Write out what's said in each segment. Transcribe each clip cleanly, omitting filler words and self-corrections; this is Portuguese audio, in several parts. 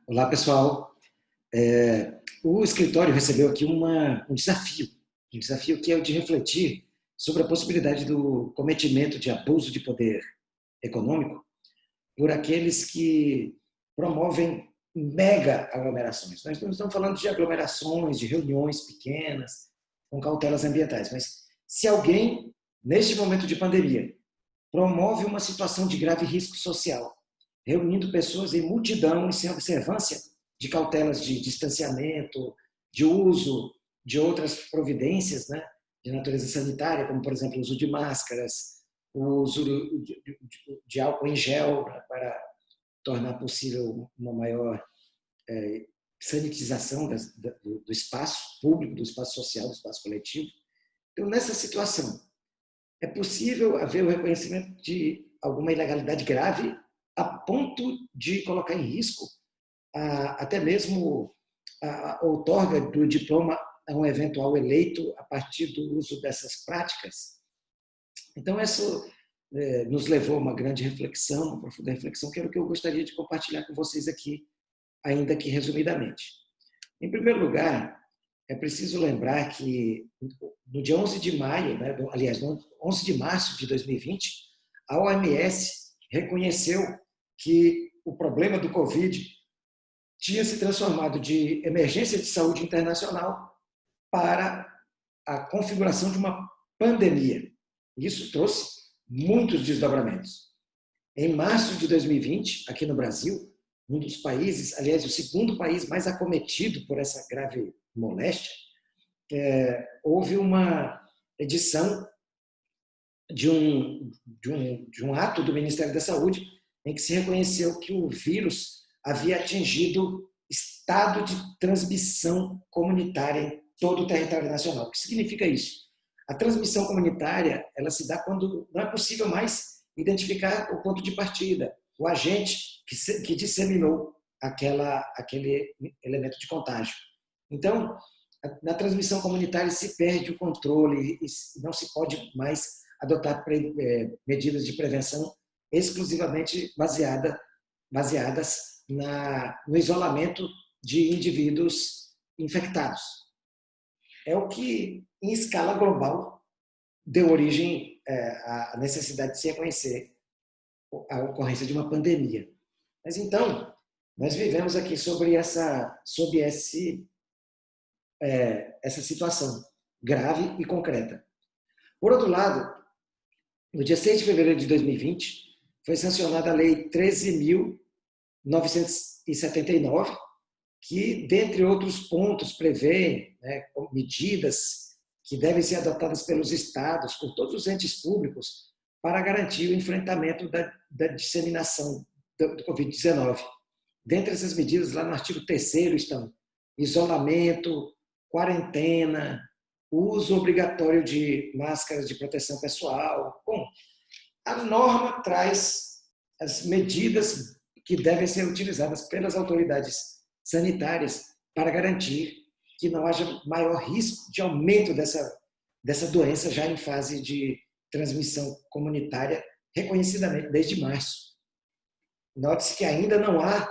Olá, pessoal. O escritório recebeu aqui um desafio que é o de refletir sobre a possibilidade do cometimento de abuso de poder econômico por aqueles que promovem mega aglomerações. Nós não estamos falando de aglomerações, de reuniões pequenas, com cautelas ambientais, mas se alguém, neste momento de pandemia, promove uma situação de grave risco social, reunindo pessoas em multidão e sem observância de cautelas de distanciamento, de uso de outras providências, né, de natureza sanitária, como, por exemplo, o uso de máscaras, o uso de álcool em gel, né, para tornar possível uma maior sanitização do espaço público, do espaço social, do espaço coletivo. Então, nessa situação, é possível haver o reconhecimento de alguma ilegalidade grave a ponto de colocar em risco até mesmo a outorga do diploma a um eventual eleito a partir do uso dessas práticas. Então, isso nos levou a uma grande reflexão, uma profunda reflexão, que era o que eu gostaria de compartilhar com vocês aqui, ainda que resumidamente. Em primeiro lugar, é preciso lembrar que no dia 11 de maio, né, aliás, no 11 de março de 2020, a OMS reconheceu que o problema do Covid tinha se transformado de emergência de saúde internacional para a configuração de uma pandemia. Isso trouxe muitos desdobramentos. Em março de 2020, aqui no Brasil, um dos países, aliás, o segundo país mais acometido por essa grave moléstia, houve uma edição de um ato do Ministério da Saúde em que se reconheceu que o vírus havia atingido estado de transmissão comunitária em todo o território nacional. O que significa isso? A transmissão comunitária, ela se dá quando não é possível mais identificar o ponto de partida, o agente que disseminou aquele elemento de contágio. Então, na transmissão comunitária se perde o controle e não se pode mais adotar medidas de prevenção exclusivamente baseadas no isolamento de indivíduos infectados. É o que, em escala global, deu origem à necessidade de se reconhecer a ocorrência de uma pandemia. Mas então, nós vivemos aqui sob essa situação grave e concreta. Por outro lado, no dia 6 de fevereiro de 2020, foi sancionada a Lei 13.979, que, dentre outros pontos, prevê medidas que devem ser adotadas pelos estados, por todos os entes públicos, para garantir o enfrentamento da disseminação do Covid-19. Dentre essas medidas, lá no artigo 3º estão isolamento, quarentena, uso obrigatório de máscaras de proteção pessoal. Bom, a norma traz as medidas que devem ser utilizadas pelas autoridades sanitárias para garantir que não haja maior risco de aumento dessa doença já em fase de transmissão comunitária, reconhecidamente desde março. Note-se que ainda não há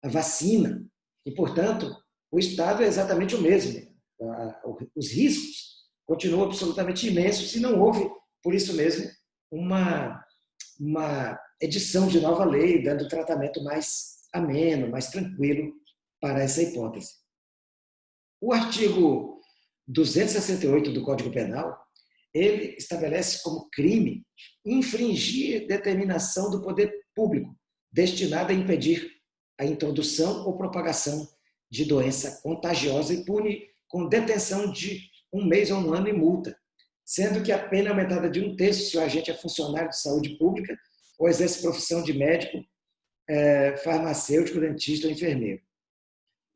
a vacina e, portanto, o estado é exatamente o mesmo. Os riscos continuam absolutamente imensos e não houve, por isso mesmo, uma edição de nova lei dando tratamento mais ameno, mais tranquilo para essa hipótese. O artigo 268 do Código Penal, ele estabelece como crime infringir determinação do poder público destinada a impedir a introdução ou propagação de doença contagiosa e pune com detenção de 1 mês ou 1 ano e multa, sendo que a pena é aumentada de 1/3 se o agente é funcionário de saúde pública ou exerce profissão de médico, farmacêutico, dentista ou enfermeiro.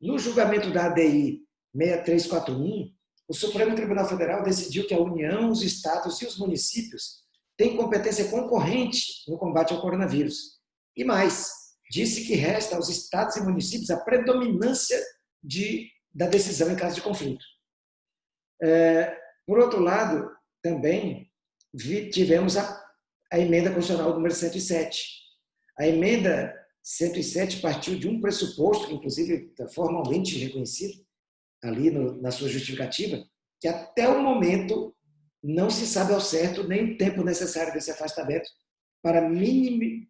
No julgamento da ADI 6341, o Supremo Tribunal Federal decidiu que a União, os estados e os municípios têm competência concorrente no combate ao coronavírus. E mais, disse que resta aos estados e municípios a predominância da decisão em caso de conflito. Por outro lado, também tivemos a emenda constitucional número 107. A emenda 107 partiu de um pressuposto, que inclusive é formalmente reconhecido ali na sua justificativa, que até o momento não se sabe ao certo nem o tempo necessário desse afastamento para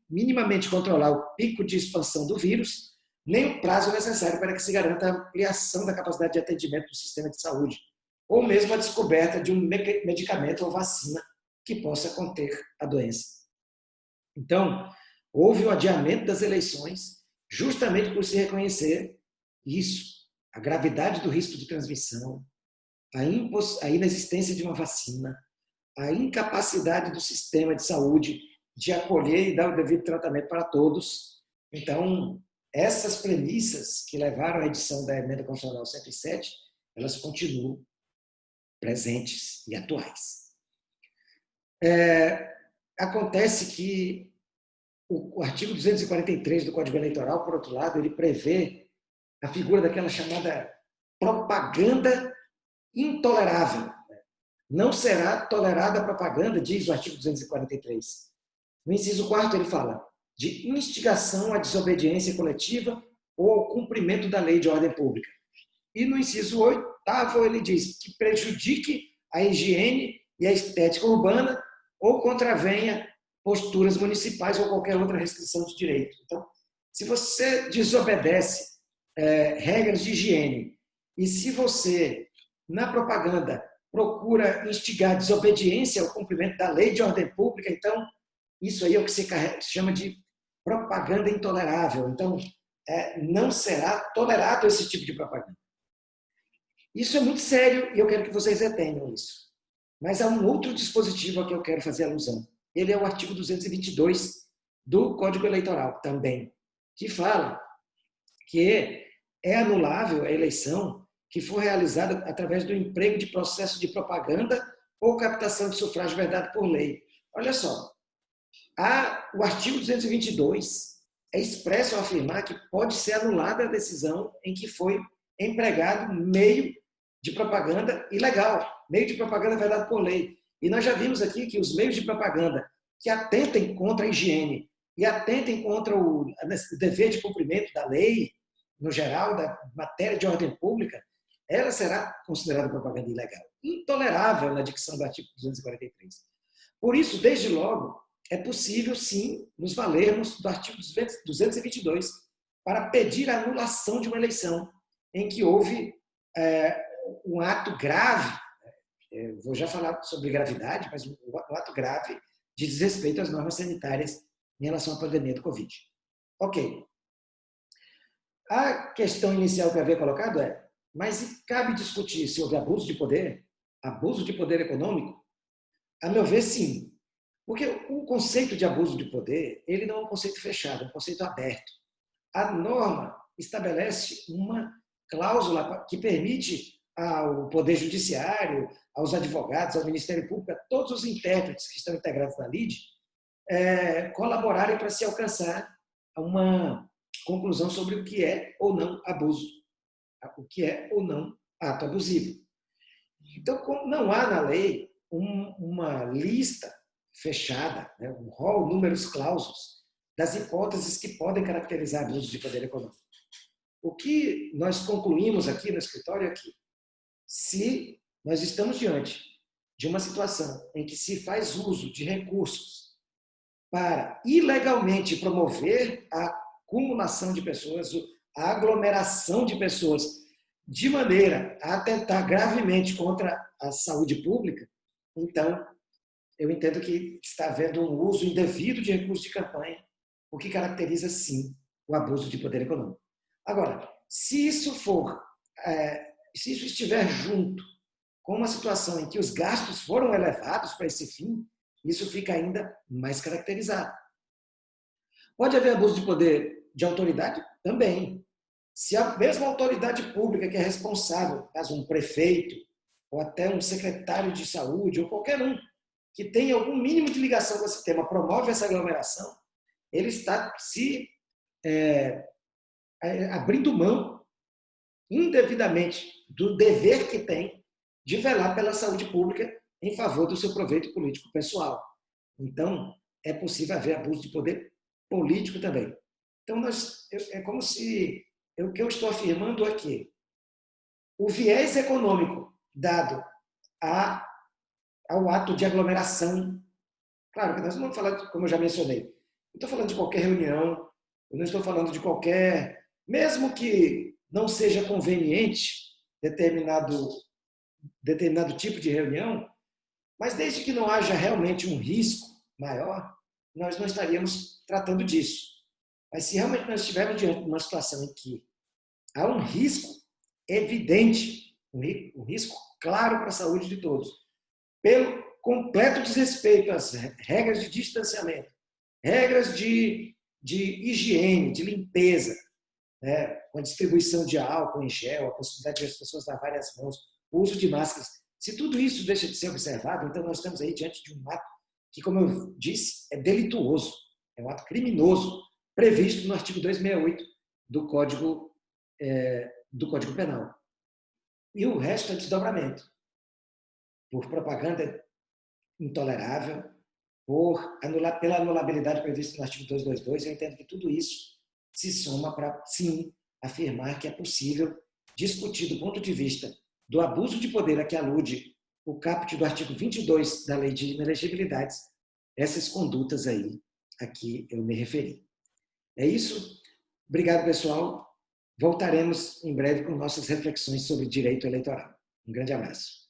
minimamente controlar o pico de expansão do vírus, nem o prazo necessário para que se garanta a ampliação da capacidade de atendimento do sistema de saúde, ou mesmo a descoberta de um medicamento ou vacina que possa conter a doença. Então, houve o adiamento das eleições justamente por se reconhecer isso, a gravidade do risco de transmissão, a inexistência de uma vacina, a incapacidade do sistema de saúde de acolher e dar o devido tratamento para todos. Então, essas premissas que levaram à edição da Emenda Constitucional 107, elas continuam presentes e atuais. Acontece que o artigo 243 do Código Eleitoral, por outro lado, ele prevê a figura daquela chamada propaganda intolerável. Não será tolerada a propaganda, diz o artigo 243. No inciso 4º, ele fala de instigação à desobediência coletiva ou ao cumprimento da lei de ordem pública. E no inciso 8º, ele diz que prejudique a higiene e a estética urbana ou contravenha posturas municipais ou qualquer outra restrição de direito. Então, se você desobedece regras de higiene e se você, na propaganda, procura instigar desobediência ao cumprimento da lei de ordem pública, então, isso aí é o que se chama de propaganda intolerável. Então, não será tolerado esse tipo de propaganda. Isso é muito sério e eu quero que vocês retenham isso. Mas há um outro dispositivo a que eu quero fazer alusão. Ele é o artigo 222 do Código Eleitoral também, que fala que é anulável a eleição que for realizada através do emprego de processo de propaganda ou captação de sufrágio vedado por lei. Olha só, o artigo 222 é expresso ao afirmar que pode ser anulada a decisão em que foi empregado meio de propaganda ilegal, meio de propaganda vedado por lei. E nós já vimos aqui que os meios de propaganda que atentem contra a higiene e atentem contra o dever de cumprimento da lei, no geral, da matéria de ordem pública, ela será considerada propaganda ilegal, intolerável na dicção do artigo 243. Por isso, desde logo, é possível, sim, nos valermos do artigo 222 para pedir a anulação de uma eleição em que houve um ato grave, vou já falar sobre gravidade, mas um ato grave de desrespeito às normas sanitárias em relação à pandemia do Covid. Ok. A questão inicial que havia colocado mas cabe discutir se houve abuso de poder econômico? A meu ver, sim. Porque o conceito de abuso de poder, ele não é um conceito fechado, é um conceito aberto. A norma estabelece uma cláusula que permite ao Poder Judiciário, aos advogados, ao Ministério Público, a todos os intérpretes que estão integrados na LIDE, colaborarem para se alcançar uma conclusão sobre o que é ou não abuso, o que é ou não ato abusivo. Então, como não há na lei uma lista fechada, um rol, números clausos, das hipóteses que podem caracterizar abuso de poder econômico. O que nós concluímos aqui no escritório é que, se nós estamos diante de uma situação em que se faz uso de recursos para ilegalmente promover a acumulação de pessoas, a aglomeração de pessoas, de maneira a atentar gravemente contra a saúde pública, então, eu entendo que está havendo um uso indevido de recursos de campanha, o que caracteriza, sim, o abuso de poder econômico. Agora, se isso estiver junto com uma situação em que os gastos foram elevados para esse fim, isso fica ainda mais caracterizado. Pode haver abuso de poder de autoridade? Também. Se a mesma autoridade pública que é responsável, caso um prefeito, ou até um secretário de saúde, ou qualquer um, que tenha algum mínimo de ligação com esse tema, promove essa aglomeração, ele está se abrindo mão indevidamente do dever que tem de velar pela saúde pública em favor do seu proveito político pessoal. Então, é possível haver abuso de poder político também. Então, é como se o que eu estou afirmando aqui, o viés econômico dado ao ato de aglomeração. Claro que nós não vamos falar, como eu já mencionei, não estou falando de qualquer reunião, eu não estou falando de qualquer, mesmo que não seja conveniente determinado tipo de reunião, mas desde que não haja realmente um risco maior, nós não estaríamos tratando disso. Mas se realmente nós estivermos diante de uma situação em que há um risco evidente, um risco claro para a saúde de todos, pelo completo desrespeito às regras de distanciamento, regras de higiene, de limpeza, né, com a distribuição de álcool em gel, a possibilidade de as pessoas lavarem as mãos, o uso de máscaras. Se tudo isso deixa de ser observado, então nós estamos aí diante de um ato que, como eu disse, é delituoso, é um ato criminoso, previsto no artigo 268 do Código Penal. E o resto é desdobramento, por propaganda intolerável, pela anulabilidade prevista no artigo 222, eu entendo que tudo isso se soma para, sim, afirmar que é possível discutir do ponto de vista do abuso de poder a que alude o caput do artigo 22 da Lei de Inelegibilidades, essas condutas aí a que eu me referi. É isso. Obrigado, pessoal. Voltaremos em breve com nossas reflexões sobre direito eleitoral. Um grande abraço.